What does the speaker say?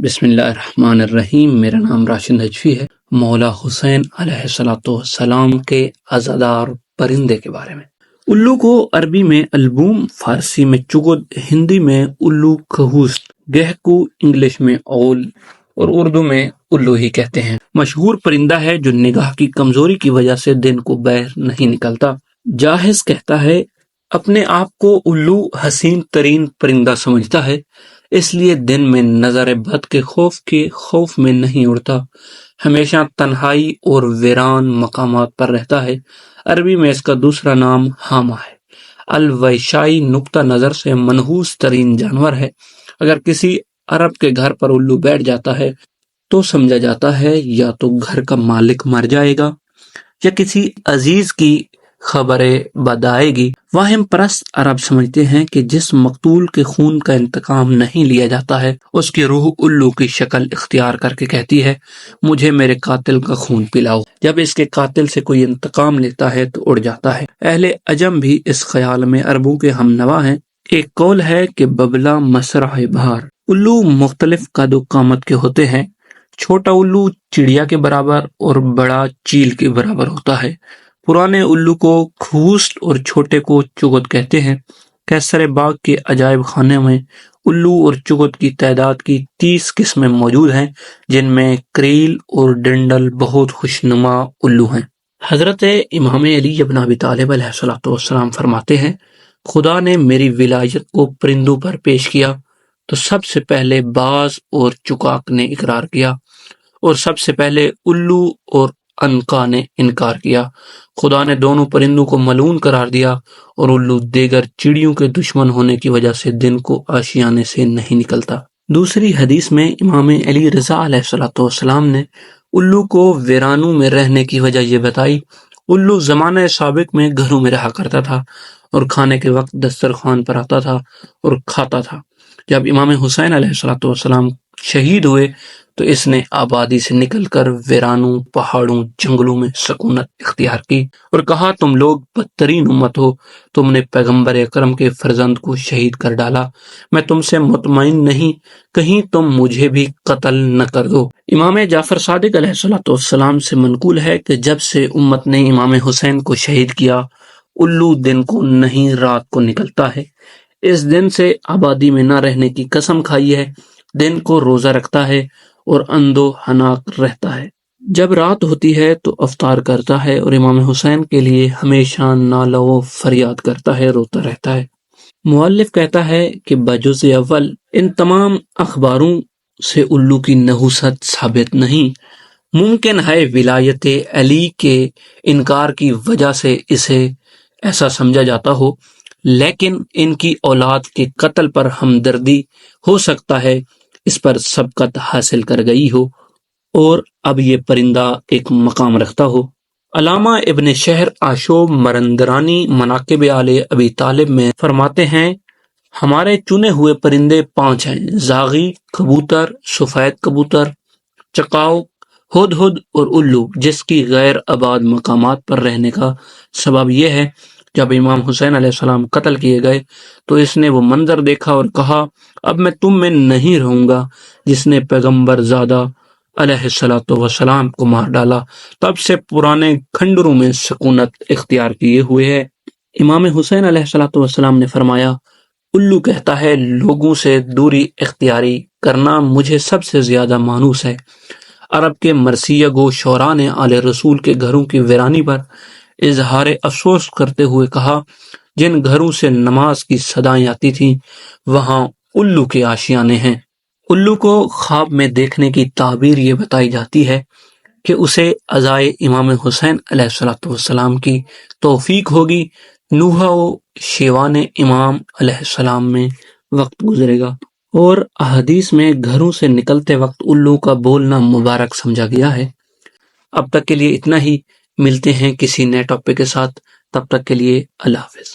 بسم اللہ الرحمن الرحیم۔ میرا نام راشد نجفی ہے۔ مولا حسین علیہ السلام کے عزادار پرندے کے بارے میں۔ الو کو عربی میں البوم، فارسی میں چغد، ہندی میں الو کھوست، گہکو انگلش میں اول اور اردو میں الو ہی کہتے ہیں۔ مشہور پرندہ ہے جو نگاہ کی کمزوری کی وجہ سے دن کو باہر نہیں نکلتا۔ جاہز کہتا ہے اپنے آپ کو الو حسین ترین پرندہ سمجھتا ہے، اس لیے دن میں نظر بد کے خوف میں نہیں اڑتا، ہمیشہ تنہائی اور ویران مقامات پر رہتا ہے۔ عربی میں اس کا دوسرا نام ہامہ ہے۔ الویشائی نقطہ نظر سے منحوس ترین جانور ہے۔ اگر کسی عرب کے گھر پر الو بیٹھ جاتا ہے تو سمجھا جاتا ہے یا تو گھر کا مالک مر جائے گا یا کسی عزیز کی خبر بد آئے گی۔ واہم پرست عرب سمجھتے ہیں کہ جس مقتول کے خون کا انتقام نہیں لیا جاتا ہے اس کی روح الو کی شکل اختیار کر کے کہتی ہے مجھے میرے قاتل کا خون پلاؤ۔ جب اس کے قاتل سے کوئی انتقام لیتا ہے تو اڑ جاتا ہے۔ اہل عجم بھی اس خیال میں عربوں کے ہم نوا ہیں۔ ایک قول ہے کہ ببلا مسرح بہار۔ الو مختلف قد و قامت کے ہوتے ہیں۔ چھوٹا الو چڑیا کے برابر اور بڑا چیل کے برابر ہوتا ہے۔ پرانے الو کو کھوست اور چھوٹے کو چغد کہتے ہیں۔ کیسر باغ کے عجائب خانے میں الو اور چغد کی تعداد کی 30 قسمیں موجود ہیں، جن میں کریل اور ڈنڈل بہت خوشنما الو ہیں۔ حضرت امام علی بن ابی طالب علیہ السلام فرماتے ہیں خدا نے میری ولایت کو پرندوں پر پیش کیا تو سب سے پہلے باز اور چکاک نے اقرار کیا اور سب سے پہلے الو اور عنقا نے انکار کیا۔ خدا نے دونوں پرندوں کو ملعون قرار دیا اور الو دیگر چڑیوں کے دشمن ہونے کی وجہ سے دن کو آشیانے سے نہیں نکلتا۔ دوسری حدیث میں امام علی رضا علیہ السلام نے الو کو ویرانوں میں رہنے کی وجہ یہ بتائی۔ الو زمانہ سابق میں گھروں میں رہا کرتا تھا اور کھانے کے وقت دسترخوان پر آتا تھا اور کھاتا تھا۔ جب امام حسین علیہ السلام شہید ہوئے تو اس نے آبادی سے نکل کر ویرانوں، پہاڑوں، جنگلوں میں سکونت اختیار کی اور کہا تم لوگ بدترین امت ہو، تم نے پیغمبر اکرم کے فرزند کو شہید کر ڈالا، میں تم سے مطمئن نہیں، کہیں تم مجھے بھی قتل نہ کر دو۔ امام جعفر صادق علیہ السلام سے منقول ہے کہ جب سے امت نے امام حسین کو شہید کیا الو دن کو نہیں رات کو نکلتا ہے۔ اس دن سے آبادی میں نہ رہنے کی قسم کھائی ہے، دن کو روزہ رکھتا ہے اور اندو ہناک رہتا ہے۔ جب رات ہوتی ہے تو افطار کرتا ہے اور امام حسین کے لیے ہمیشہ نالہ و فریاد کرتا ہے، روتا رہتا ہے۔ مؤلف کہتا ہے کہ بجز اول ان تمام اخباروں سے الو کی نحوست ثابت نہیں۔ ممکن ہے ولایت علی کے انکار کی وجہ سے اسے ایسا سمجھا جاتا ہو، لیکن ان کی اولاد کے قتل پر ہمدردی ہو سکتا ہے اس پر سبقت حاصل کر گئی ہو اور اب یہ پرندہ ایک مقام رکھتا ہو۔ علامہ ابن شہر آشوب مرندرانی مناقب آل ابی طالب میں فرماتے ہیں ہمارے چنے ہوئے پرندے 5 ہیں، زاغی، کبوتر، سفید کبوتر، چقاؤ، ہدہد اور الو، جس کی غیر آباد مقامات پر رہنے کا سبب یہ ہے جب امام حسین علیہ السلام قتل کیے گئے تو اس نے وہ منظر دیکھا اور کہا اب میں تم میں نہیں رہوں گا جس نے پیغمبر زادہ علیہ السلام کو مار ڈالا۔ تب سے پرانے کھنڈروں میں سکونت اختیار کیے ہوئے ہے۔ امام حسین علیہ السلام نے فرمایا الو کہتا ہے لوگوں سے دوری اختیاری کرنا مجھے سب سے زیادہ مانوس ہے۔ عرب کے مرثیہ گو شعراء نے آل رسول کے گھروں کی ویرانی پر اظہار افسوس کرتے ہوئے کہا جن گھروں سے نماز کی صدائیں آتی تھیں وہاں الو کے آشیانے ہیں۔ الو کو خواب میں دیکھنے کی تعبیر یہ بتائی جاتی ہے کہ اسے عزائے امام حسین علیہ السلام کی توفیق ہوگی، نوحہ و شیوان امام علیہ السلام میں وقت گزرے گا، اور احادیث میں گھروں سے نکلتے وقت الو کا بولنا مبارک سمجھا گیا ہے۔ اب تک کے لیے اتنا ہی، ملتے ہیں کسی نئے ٹاپک کے ساتھ، تب تک کے لیے اللہ حافظ۔